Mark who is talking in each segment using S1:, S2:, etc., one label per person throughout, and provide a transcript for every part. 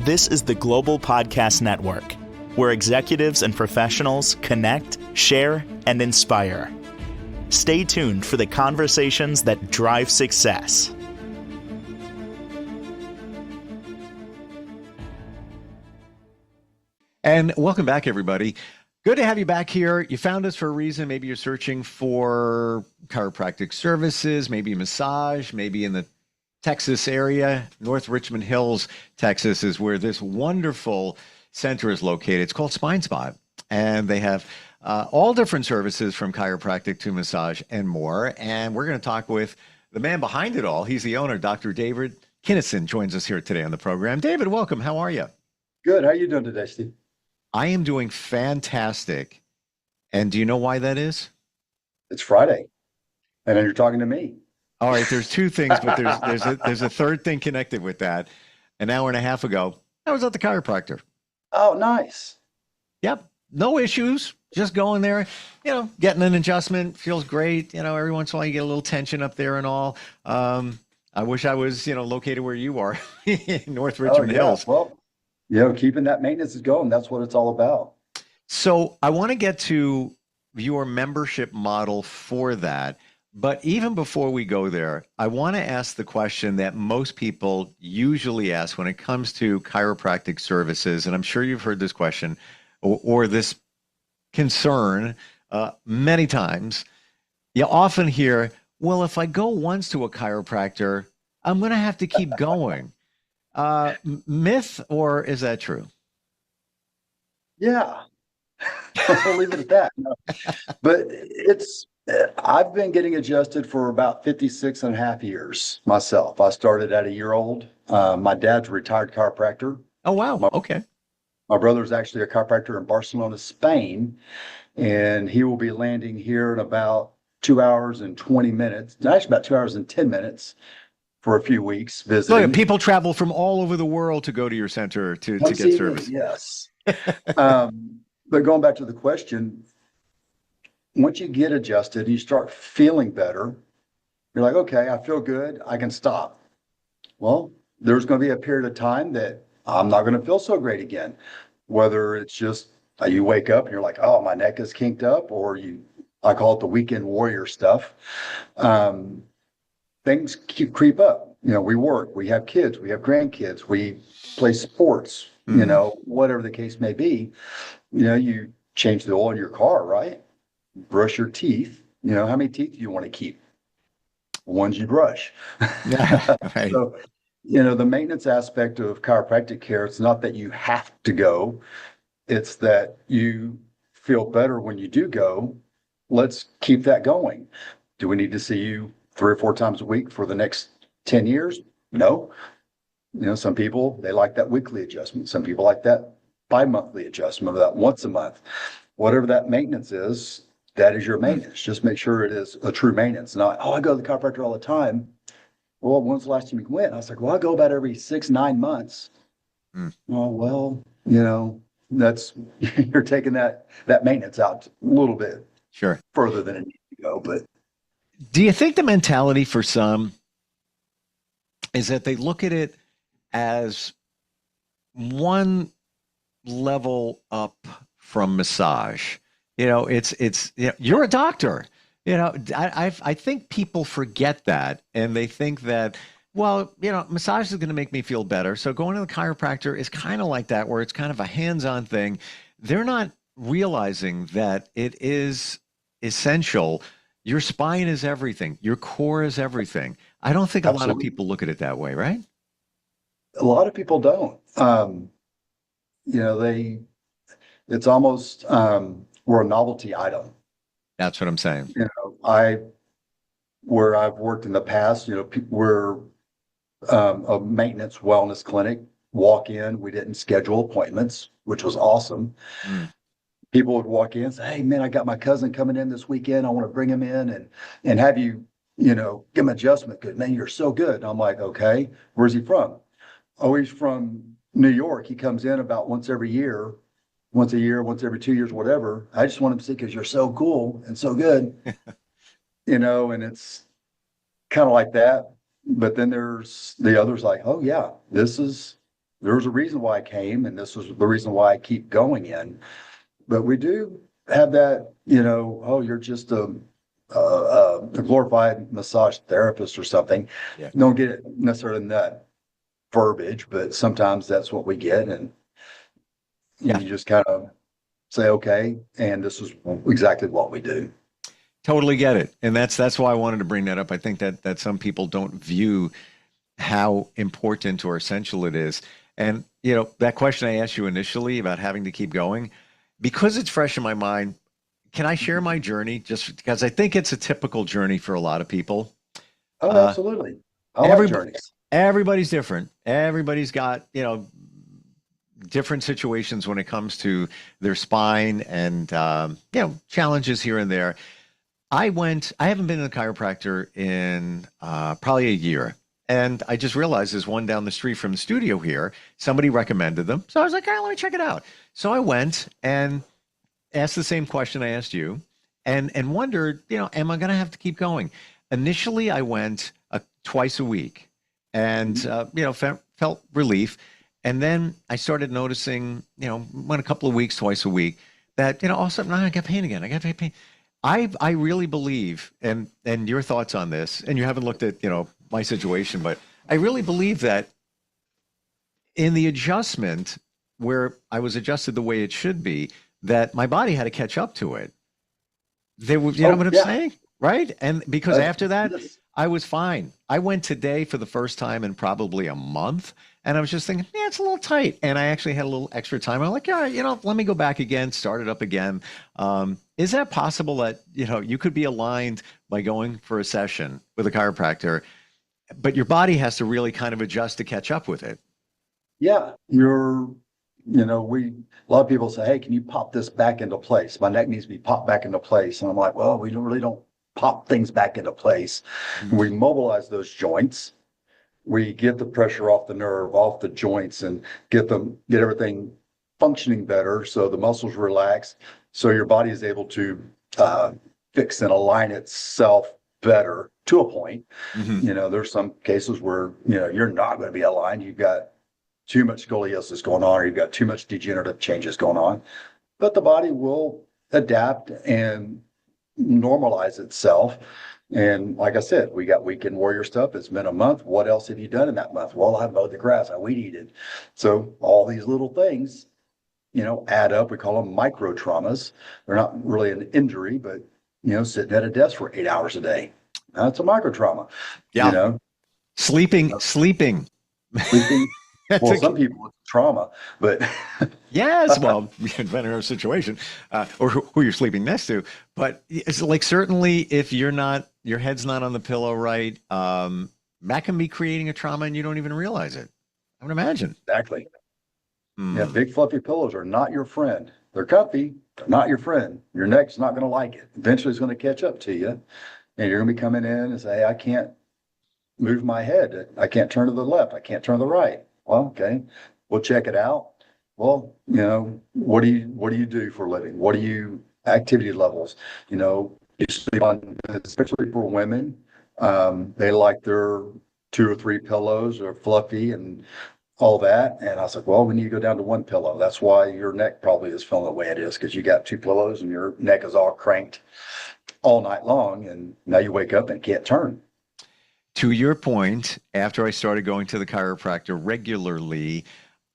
S1: This is the Global Podcast Network, where executives and professionals connect, share, and inspire. Stay tuned for the conversations that drive success.
S2: And welcome back, everybody. Good to have you back here. You found us for a reason. Maybe you're searching for chiropractic services, maybe massage, maybe in the Texas area. North Richmond Hills, Texas is where this wonderful center is located. It's called Spine Spot, and they have all different services from chiropractic to massage and more. And we're going to talk with the man behind it all. He's the owner, Dr. David Kinnison, joins us here today on the program. David, welcome. How are you?
S3: Good. How are you doing today, Steve?
S2: I am doing fantastic. And do you know why that is?
S3: It's Friday, and then you're talking to me.
S2: All right, there's two things, but there's a third thing connected with that. An hour and a half ago, I was at the chiropractor.
S3: Oh, nice.
S2: Yep, no issues. Just going there, getting an adjustment feels great. Every once in a while you get a little tension up there and all. I wish I was, located where you are, in North Richmond Hills.
S3: Well, keeping that maintenance is going. That's what it's all about.
S2: So I want to get to your membership model for that. But even before we go there, I want to ask the question that most people usually ask when it comes to chiropractic services. And I'm sure you've heard this question or this concern many times. You often hear, well, if I go once to a chiropractor, I'm going to have to keep going. Myth, or is that true?
S3: Yeah, I'll leave it at that. But I've been getting adjusted for about 56 and a half years myself. I started at a year old. My dad's a retired chiropractor.
S2: Oh, wow. Okay.
S3: My brother's actually a chiropractor in Barcelona, Spain, and he will be landing here in about 2 hours and 20 minutes. Actually, about 2 hours and 10 minutes for a few weeks visiting.
S2: Look, people travel from all over the world to go to your center to get service.
S3: Yes. But going back to the question, once you get adjusted, you start feeling better. You're like, okay, I feel good. I can stop. Well, there's going to be a period of time that I'm not going to feel so great again. Whether it's just you wake up and you're like, oh, my neck is kinked up, or I call it the weekend warrior stuff. Things creep up. We work, we have kids, we have grandkids, we play sports, whatever the case may be. You change the oil in your car, right? Brush your teeth. How many teeth do you want to keep? Ones you brush.
S2: Yeah, right.
S3: So, the maintenance aspect of chiropractic care, it's not that you have to go. It's that you feel better when you do go. Let's keep that going. Do we need to see you 3 or 4 times a week for the next 10 years? No. Some people, they like that weekly adjustment. Some people like that bi-monthly adjustment, or that once a month. Whatever that maintenance is, that is your maintenance. Just make sure it is a true maintenance. Not, I go to the chiropractor all the time. Well, when's the last time you went? I was like, well, I go about every 6-9 months. Oh, well, that's, you're taking that maintenance out a little bit further than it needs to go. But
S2: do you think the mentality for some is that they look at it as one level up from massage? It's you're a doctor. I think people forget that, and they think that, well, massage is going to make me feel better. So going to the chiropractor is kind of like that, where it's kind of a hands-on thing. They're not realizing that it is essential. Your spine is everything. Your core is everything. I don't think a lot of people look at it that way, right?
S3: A lot of people don't. It's almost, we're a novelty item.
S2: That's what I'm saying.
S3: Where I've worked in the past, we're a maintenance wellness clinic. Walk in, we didn't schedule appointments, which was awesome. People would walk in and say, hey, man, I got my cousin coming in this weekend. I want to bring him in and have you, give him adjustment. Good, man, you're so good. And I'm like, okay, where's he from? Oh, he's from New York. He comes in about once a year, once every 2 years, whatever. I just want him to see, because you're so cool and so good, and it's kind of like that. But then there's the others like, oh yeah, this is there's a reason why I came, and this was the reason why I keep going in. But we do have that, oh, you're just a glorified massage therapist or something.
S2: Yeah.
S3: Don't get it necessarily in that verbiage, but sometimes that's what we get. And
S2: Yeah.
S3: you just kind of say, okay, and this is exactly what we do.
S2: Totally get it. And that's why I wanted to bring that up. I think that some people don't view how important or essential it is. And that question I asked you initially about having to keep going, because it's fresh in my mind, can I share my journey? Just because I think it's a typical journey for a lot of people.
S3: Oh, absolutely. I like
S2: Everybody,
S3: journeys.
S2: everybody's different. Everybody's got, different situations when it comes to their spine and, challenges here and there. I haven't been to a chiropractor in probably a year. And I just realized there's one down the street from the studio here. Somebody recommended them. So I was like, all right, let me check it out. So I went and asked the same question I asked you and wondered, am I going to have to keep going? Initially, I went twice a week and, felt relief. And then I started noticing, went a couple of weeks, twice a week, that, all of a sudden, I got pain again. I got pain. I really believe, and your thoughts on this, and you haven't looked at, my situation, but I really believe that in the adjustment where I was adjusted the way it should be, that my body had to catch up to it. You know what I'm saying? Right? And because after that,
S3: Yes.
S2: I was fine. I went today for the first time in probably a month, and I was just thinking, yeah, it's a little tight. And I actually had a little extra time. I'm like, all right, let me go back again, start it up again. Is that possible that, you could be aligned by going for a session with a chiropractor, but your body has to really kind of adjust to catch up with it?
S3: Yeah, a lot of people say, hey, can you pop this back into place? My neck needs to be popped back into place. And I'm like, well, we don't pop things back into place.
S2: Mhm.
S3: We mobilize those joints. We get the pressure off the nerve, off the joints, and get everything functioning better so the muscles relax, so your body is able to fix and align itself better to a point.
S2: Mhm.
S3: There's some cases where, you're not going to be aligned. You've got too much scoliosis going on, or you've got too much degenerative changes going on, but the body will adapt and normalize itself. And like I said, we got weekend warrior stuff. It's been a month. What else have you done in that month? Well, I mowed the grass, I weed eated. So all these little things, add up. We call them micro traumas. They're not really an injury, but sitting at a desk for 8 hours a day, that's a micro trauma.
S2: Yeah. Sleeping.
S3: Sleeping.
S2: That's
S3: Well, some people it's trauma, but
S2: yes, well, depending on the situation, or who you're sleeping next to. But it's like certainly if your head's not on the pillow right, that can be creating a trauma and you don't even realize it. I would imagine.
S3: exactly. Yeah,
S2: Hmm.
S3: big fluffy pillows are not your friend. They're comfy, they're not your friend. Your neck's not going to like it. Eventually, it's going to catch up to you, and you're going to be coming in and say, I can't move my head. I can't turn to the left. I can't turn to the right. Well, okay, we'll check it out. Well, what do you do for a living? What are you activity levels? You sleep on, especially for women, they like their 2 or 3 pillows are fluffy and all that. And I was like, well, we need to go down to one pillow. That's why your neck probably is feeling the way it is, because you got 2 pillows and your neck is all cranked all night long. And now you wake up and can't turn.
S2: To your point, after I started going to the chiropractor regularly,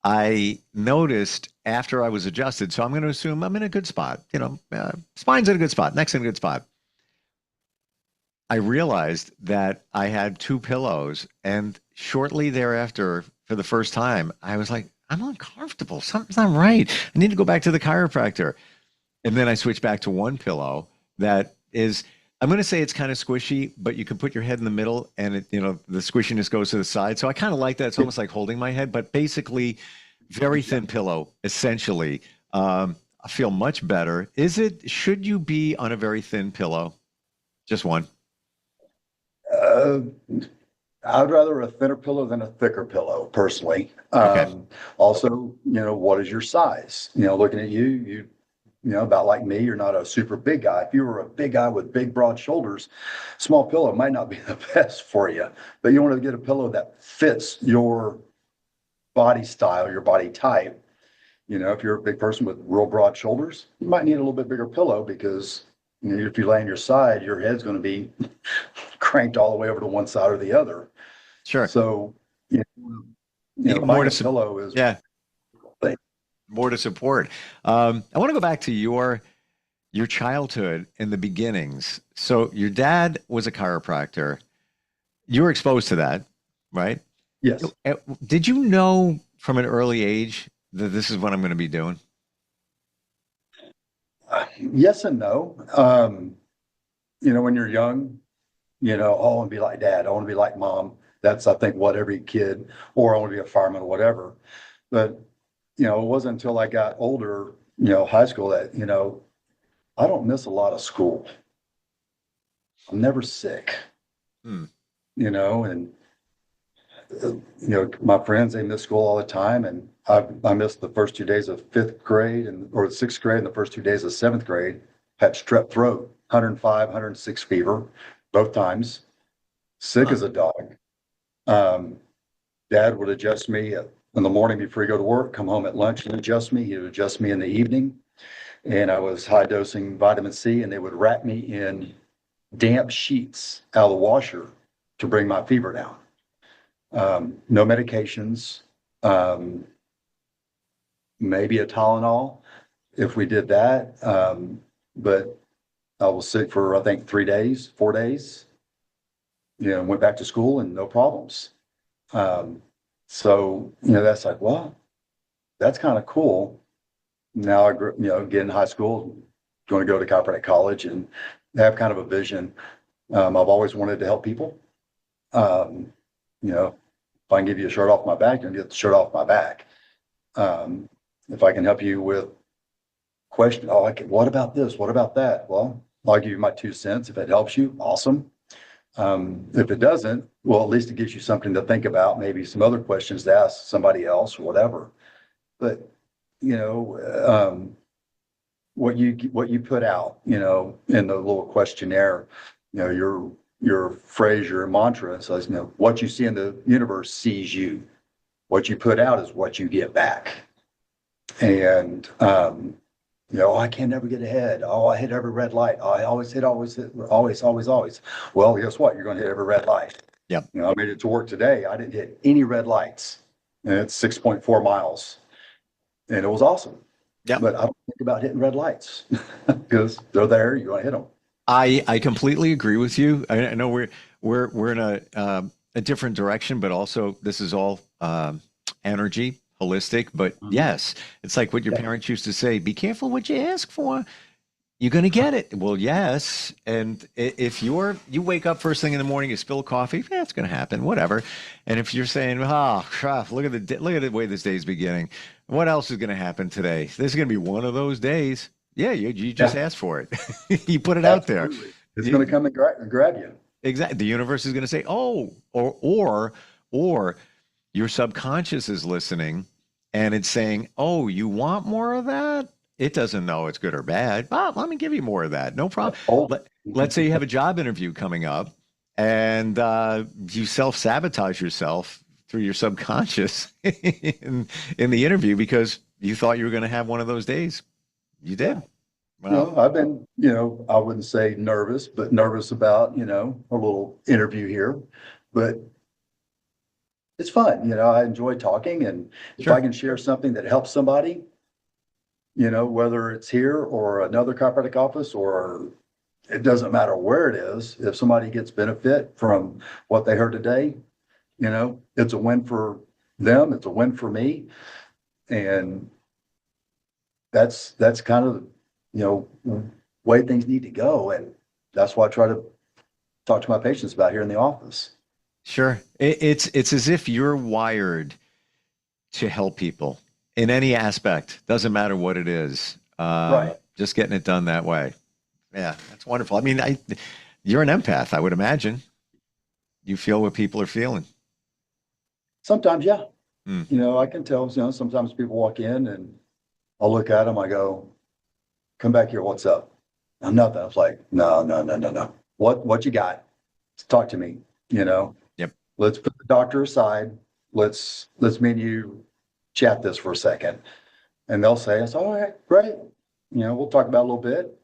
S2: I noticed after I was adjusted, so I'm going to assume I'm in a good spot, spine's in a good spot, neck's in a good spot. I realized that I had 2 pillows, and shortly thereafter, for the first time, I was like, I'm uncomfortable. Something's not right. I need to go back to the chiropractor. And then I switched back to one pillow that is, I'm going to say it's kind of squishy, but you can put your head in the middle and the squishiness goes to the side. So I kind of like that. It's almost like holding my head, but basically very thin pillow, essentially. I feel much better. Should you be on a very thin pillow? Just one.
S3: Uh, I'd rather a thinner pillow than a thicker pillow, personally.
S2: Okay.
S3: Also, what is your size? Looking at you, about like me, you're not a super big guy. If you were a big guy with big, broad shoulders, small pillow might not be the best for you, but you want to get a pillow that fits your body style, your body type. You know, if you're a big person with real broad shoulders, you might need a little bit bigger pillow because, you know, if you lay on your side, your head's going to be cranked all the way over to one side or the other.
S2: Sure.
S3: So, you
S2: More
S3: finding
S2: to
S3: a pillow is
S2: yeah,
S3: thing.
S2: more to support. I want to go back to your childhood and the beginnings. So your dad was a chiropractor. You were exposed to that, right?
S3: Yes.
S2: Did you know from an early age that this is what I'm going to be doing?
S3: Yes and no. You know, when you're young, you know, oh, I want to be like dad. I want to be like mom. That's, I think, what every kid, or I want to be a fireman or whatever. But, you know, it wasn't until I got older, you know, high school that, you know, I don't miss a lot of school. I'm never sick,
S2: Hmm.
S3: you know, and, you know, my friends, they miss school all the time. And I missed the first 2 days of fifth grade or sixth grade and the first 2 days of seventh grade. Had strep throat, 105, 106 fever, both times, sick
S2: Huh.
S3: as a dog. Um, Dad would adjust me in the morning before he go to work, come home at lunch and adjust me. He would adjust me in the evening. And I was high dosing vitamin C and they would wrap me in damp sheets out of the washer to bring my fever down. No medications, um, maybe a Tylenol if we did that. But I was sick for, I think, 3 days, 4 days, you know, went back to school and no problems. Um, so, you know, that's like, well, that's kind of cool. Now you know, get in high school, going to go to chiropractic college and have kind of a vision. I've always wanted to help people. Um, you know, if I can give you a shirt off my back, you're gonna get the shirt off my back. If I can help you with question, oh, what about this? What about that? Well, I'll give you my 2 cents. If it helps you, awesome. If it doesn't, well, at least it gives you something to think about, maybe some other questions to ask somebody else or whatever. But, you know, what you put out, you know, in the little questionnaire, you know, your phrase, your mantra says, you know, what you see in the universe sees you. What you put out is what you get back. And you know, oh, I can never get ahead. Oh, I hit every red light. Oh, I always hit, always, always. Well, guess what? You're going to hit every red light.
S2: Yep.
S3: You know, I made it to work today. I didn't hit any red lights. And it's 6.4 miles. And it was awesome.
S2: Yep.
S3: But I don't think about hitting red lights because they're there. You're going to hit them.
S2: I completely agree with you. I know we're in a different direction, but also this is all energy, holistic. But yes, it's like what your parents used to say: "Be careful what you ask for. You're going to get it." Well, yes. And if you wake up first thing in the morning, you spill coffee, yeah, it's going to happen, whatever. And if you're saying, "Oh, crap, look at the way this day's beginning. What else is going to happen today? This is going to be one of those days." Yeah, you just asked for it. You put it out there.
S3: Absolutely. It's going to come and grab you.
S2: Exactly. The universe is going to say, "Oh," or your subconscious is listening and it's saying, "Oh, you want more of that?" It doesn't know it's good or bad. Well, let me give you more of that. No problem.
S3: Oh,
S2: Let's say you have a job interview coming up and you self-sabotage yourself through your subconscious in the interview because you thought you were going to have one of those days. You did.
S3: you know, I've been, you know, I wouldn't say nervous, but nervous about, you know, a little interview here. But it's fun. You know, I enjoy talking. And if I
S2: Sure.
S3: can share something that helps somebody, you know, whether it's here or another chiropractic office, or it doesn't matter where it is, if somebody gets benefit from what they heard today, you know, it's a win for them. It's a win for me. And that's kind of, you know, way things need to go. And that's why I try to talk to my patients about here in the office.
S2: Sure. It's as if you're wired to help people in any aspect. Doesn't matter what it is.
S3: Right.
S2: Just getting it done that way. Yeah, that's wonderful. I mean, you're an empath, I would imagine. You feel what people are feeling.
S3: Sometimes, yeah.
S2: Hmm.
S3: You know, I can tell, you know, sometimes people walk in and I'll look at them, I go, come back here, what's up? I'm nothing. I was like, no, no, no, no, no. What you got? Talk to me, you know.
S2: Yep.
S3: Let's put the doctor aside. let's me and you chat this for a second. And they'll say, it's all right, great. We'll talk about it a little bit.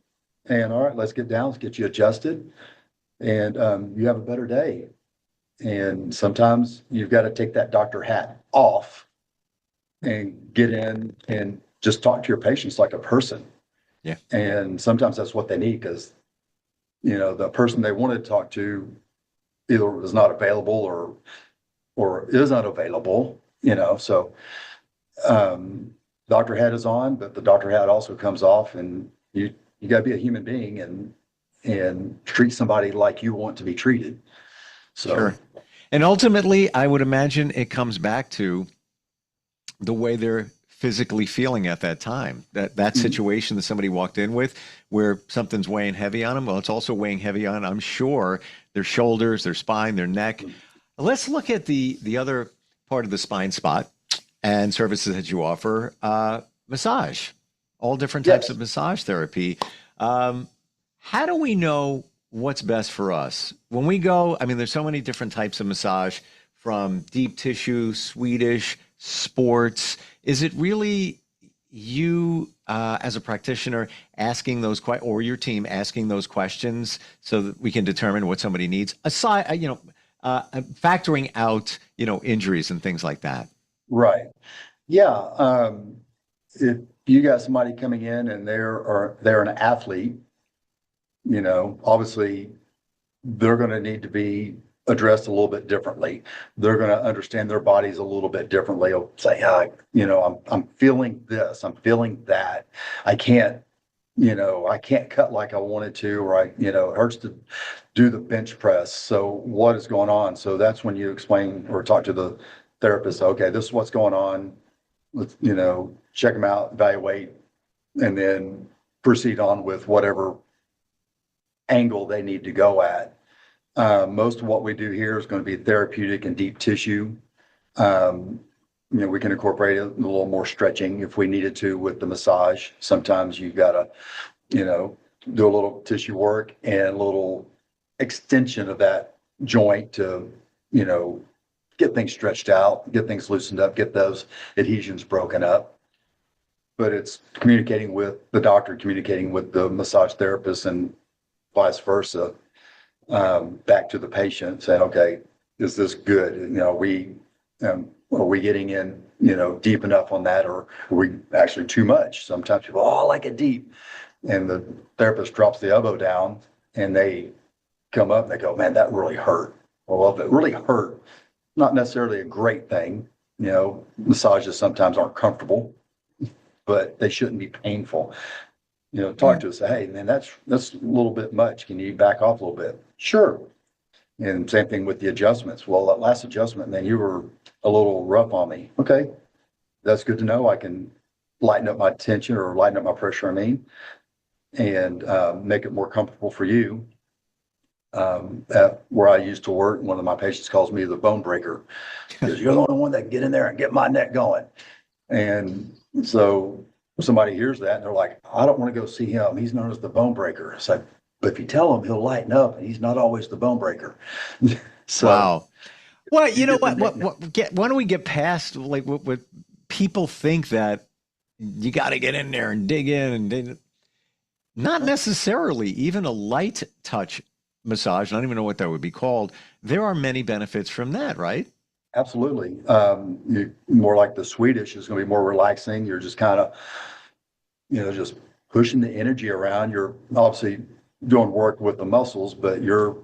S3: And all right, let's get down, let's get you adjusted. And you have a better day. And sometimes you've got to take that doctor hat off and get in and just talk to your patients like a person.
S2: Yeah.
S3: And sometimes that's what they need because, the person they wanted to talk to either was not available or is unavailable, so doctor hat is on, but the doctor hat also comes off and you got to be a human being and treat somebody like you want to be treated. So,
S2: Sure. And ultimately, I would imagine it comes back to the way they're physically feeling at that time. That situation that somebody walked in with where something's weighing heavy on them, well, it's also weighing heavy on, I'm sure, their shoulders, their spine, their neck. Let's look at the other part of the spine spot and services that you offer. Massage, all different types of massage therapy. How do we know what's best for us when we go? I mean, there's so many different types of massage, from deep tissue, Swedish, sports. Is it really you as a practitioner asking those questions, or your team asking those questions, so that we can determine what somebody needs, aside, factoring out, injuries and things like that?
S3: right. Yeah. If you got somebody coming in and they're an athlete, obviously they're going to need to be addressed a little bit differently. They're going to understand their bodies a little bit differently. They'll say, I'm feeling this, I'm feeling that. I can't cut like I wanted to, or it hurts to do the bench press. So what is going on? So that's when you explain or talk to the therapist. Okay, this is what's going on. Let's, check them out, evaluate, and then proceed on with whatever angle they need to go at. Most of what we do here is going to be therapeutic and deep tissue. We can incorporate a little more stretching if we needed to with the massage. Sometimes you've got to, do a little tissue work and a little extension of that joint to, get things stretched out, get things loosened up, get those adhesions broken up. But it's communicating with the doctor, communicating with the massage therapist, and vice versa. Back to the patient, saying, okay, is this good? Are we getting in, deep enough on that, or are we actually too much? Sometimes people, I like it deep. And the therapist drops the elbow down and they come up and they go, man, that really hurt. Well, if it really hurt, not necessarily a great thing. Massages sometimes aren't comfortable, but they shouldn't be painful. Talk to us, say, hey, man, that's a little bit much. Can you back off a little bit? Sure. And same thing with the adjustments. Well, that last adjustment, man, you were a little rough on me. Okay. That's good to know. I can lighten up my tension or lighten up my pressure, and make it more comfortable for you. At where I used to work, one of my patients calls me the bone breaker, because you're the only one that can get in there and get my neck going. And so somebody hears that and they're like, I don't want to go see him. He's known as the bone breaker. It's like, but if you tell him, he'll lighten up, and he's not always the bone breaker. So,
S2: wow. Well, you know what? Why don't we get past what people think, that you got to get in there and dig in and dig. Not necessarily. Even a light touch massage, I don't even know what that would be called. There are many benefits from that, right?
S3: Absolutely. More like the Swedish is going to be more relaxing. You're just kind of, just pushing the energy around. You're obviously doing work with the muscles, but you're,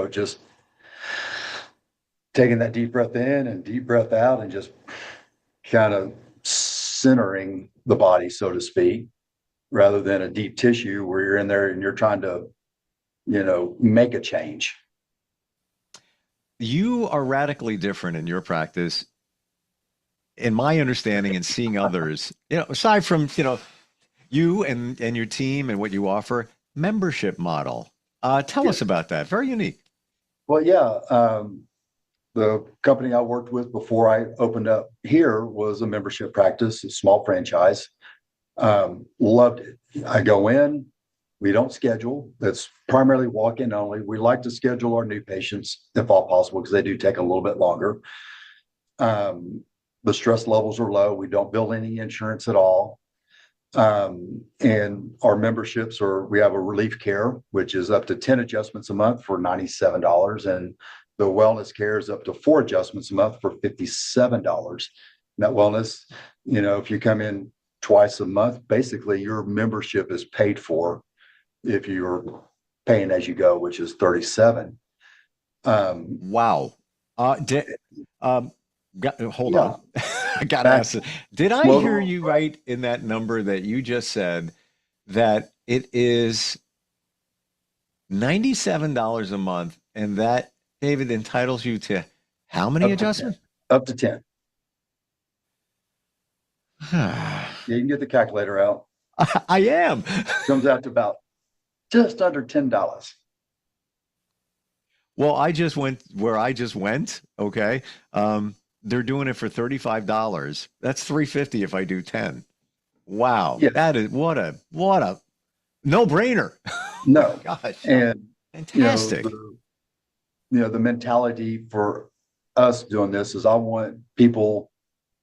S3: just taking that deep breath in and deep breath out and just kind of centering the body, so to speak, rather than a deep tissue where you're in there and you're trying to, make a change.
S2: You are radically different in your practice, in my understanding and seeing others, aside from, you and your team and what you offer, membership model. Tell us about that. Very unique.
S3: Well, yeah. The company I worked with before I opened up here was a membership practice, a small franchise. Loved it. I go in, we don't schedule. That's primarily walk-in only. We like to schedule our new patients if all possible, because they do take a little bit longer. The stress levels are low. We don't bill any insurance at all. And our memberships we have a relief care, which is up to 10 adjustments a month for $97. And the wellness care is up to 4 adjustments a month for $57. And that wellness, if you come in twice a month, basically your membership is paid for if you're paying as you go, which is 37.
S2: Wow. Hold
S3: Yeah.
S2: on. I got to ask, did I
S3: Well,
S2: hear you right in that number that you just said that it is $97 a month and that, David, entitles you to how many adjustments?
S3: Up to 10. Yeah, you can get the calculator out.
S2: I am.
S3: Comes out to about just under $10.
S2: Well, I just went where I just went. Okay. They're doing it for $35. That's $350 if I do 10. Wow.
S3: Yeah.
S2: That is what a no-brainer.
S3: No.
S2: Gosh.
S3: And
S2: Fantastic.
S3: the mentality for us doing this is I want people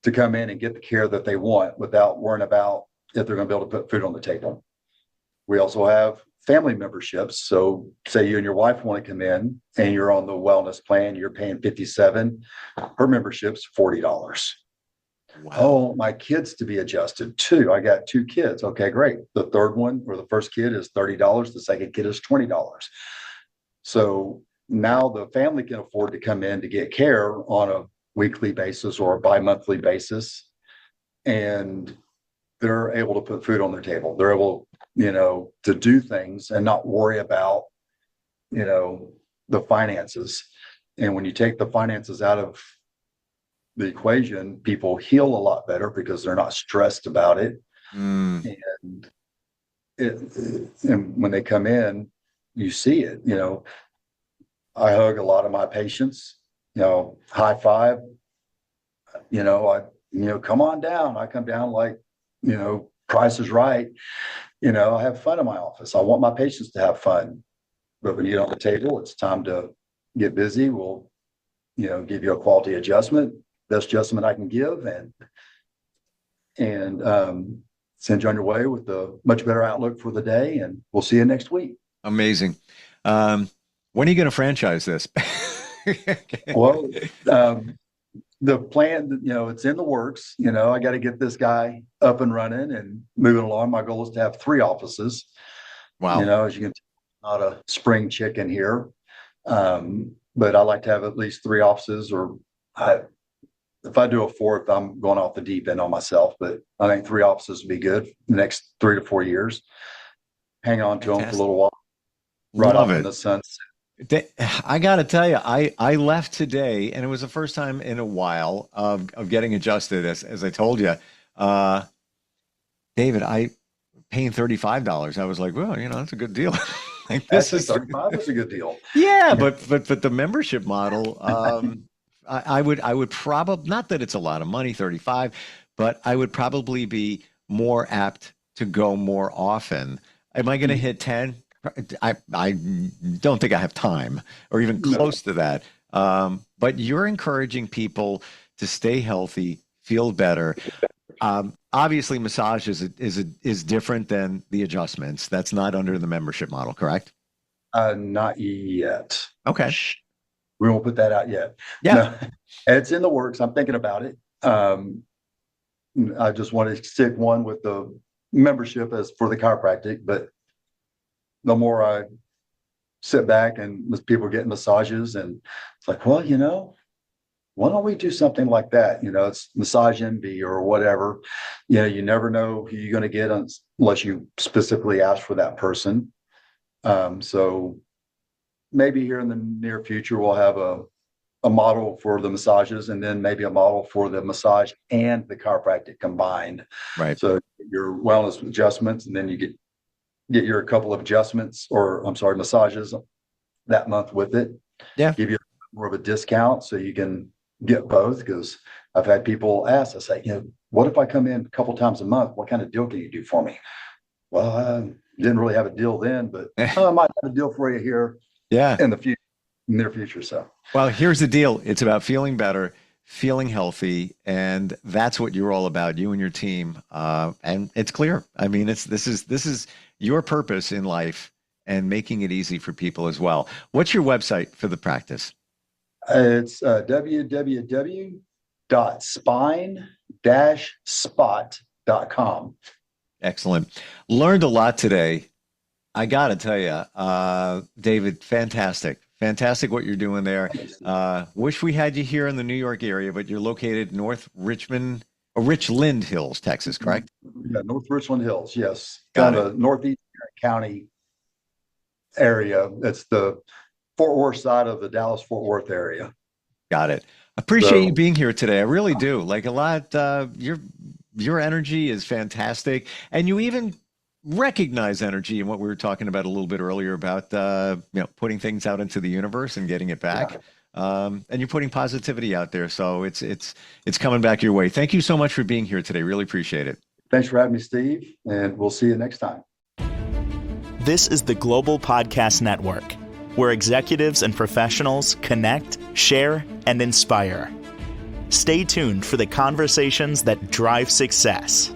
S3: to come in and get the care that they want without worrying about if they're going to be able to put food on the table. We also have family memberships. So say you and your wife want to come in and you're on the wellness plan, you're paying $57. Her membership's $40.
S2: Wow.
S3: Oh, my kids to be adjusted too. I got 2 kids. Okay, great. The third one or the first kid is $30. The second kid is $20. So now the family can afford to come in to get care on a weekly basis or a bi-monthly basis. And they're able to put food on their table. They're able, to do things and not worry about, the finances. And when you take the finances out of the equation, people heal a lot better because they're not stressed about it. And and when they come in, you see it. I hug a lot of my patients. High five. Come on down. I come down like, Price is Right. I have fun in my office. I want my patients to have fun. But when you get on the table, it's time to get busy. We'll, give you a quality adjustment, best adjustment I can give, and send you on your way with a much better outlook for the day. And we'll see you next week.
S2: Amazing. When are you going to franchise this?
S3: Well, the plan, it's in the works. I got to get this guy up and running and moving along. My goal is to have 3 offices.
S2: Wow.
S3: As you can tell, not a spring chicken here. But I like to have at least 3 offices, or if I do a 4th, I'm going off the deep end on myself. But I think 3 offices would be good the next 3 to 4 years. Hang on to them for a little while. Right
S2: Love
S3: off
S2: it.
S3: in the sunset.
S2: I got to tell you, I left today, and it was the first time in a while of getting adjusted. As I told you, David, I paying $35. I was like, well, that's a good deal. Like, this
S3: Actually,
S2: is
S3: 35 is a good deal.
S2: Yeah, but the membership model, I would probably, not that it's a lot of money, 35, but I would probably be more apt to go more often. Am I going to hit 10? I don't think I have time or even close to that. But you're encouraging people to stay healthy, feel better. Obviously, massage is different than the adjustments. That's not under the membership model, correct?
S3: Not yet.
S2: Okay.
S3: We won't put that out yet.
S2: Yeah.
S3: No, it's in the works. I'm thinking about it. I just want to stick one with the membership as for the chiropractic, but the more I sit back and people getting massages, and it's like, well, why don't we do something like that? It's massage envy or whatever. You never know who you're going to get unless you specifically ask for that person. So maybe here in the near future, we'll have a model for the massages, and then maybe a model for the massage and the chiropractic combined.
S2: Right.
S3: So your wellness adjustments, and then you get your couple of adjustments, or I'm sorry, massages that month with it.
S2: Yeah.
S3: Give you more of a discount so you can get both. Because I've had people ask, I say, what if I come in a couple times a month? What kind of deal can you do for me? Well, I didn't really have a deal then, but I might have a deal for you here.
S2: Yeah.
S3: In the near future. So,
S2: well, here's the deal. It's about feeling better, feeling healthy, and that's what you're all about, you and your team. And it's clear. I mean, this is your purpose in life, and making it easy for people as well. What's your website for the practice?
S3: It's www.spine-spot.com.
S2: Excellent. Learned a lot today. I got to tell you, David, fantastic. Fantastic what you're doing there. Wish we had you here in the New York area, but you're located North Richmond, Richland Hills, Texas, correct?
S3: Yeah, North Richland Hills, yes.
S2: Got
S3: Down
S2: it.
S3: the Northeast County area. It's the Fort Worth side of the Dallas-Fort Worth area.
S2: Got it. Appreciate you
S3: So,
S2: being here today. I really do. Like a lot, your energy is fantastic, and you even recognize energy in what we were talking about a little bit earlier about putting things out into the universe and getting it back. And you're putting positivity out there, so it's coming back your way. Thank you so much for being here today. Really appreciate it.
S3: thanks for having me, Steve, and we'll see you next time.
S1: This is the Global Podcast Network, where executives and professionals connect, share, and inspire. Stay tuned for the conversations that drive success.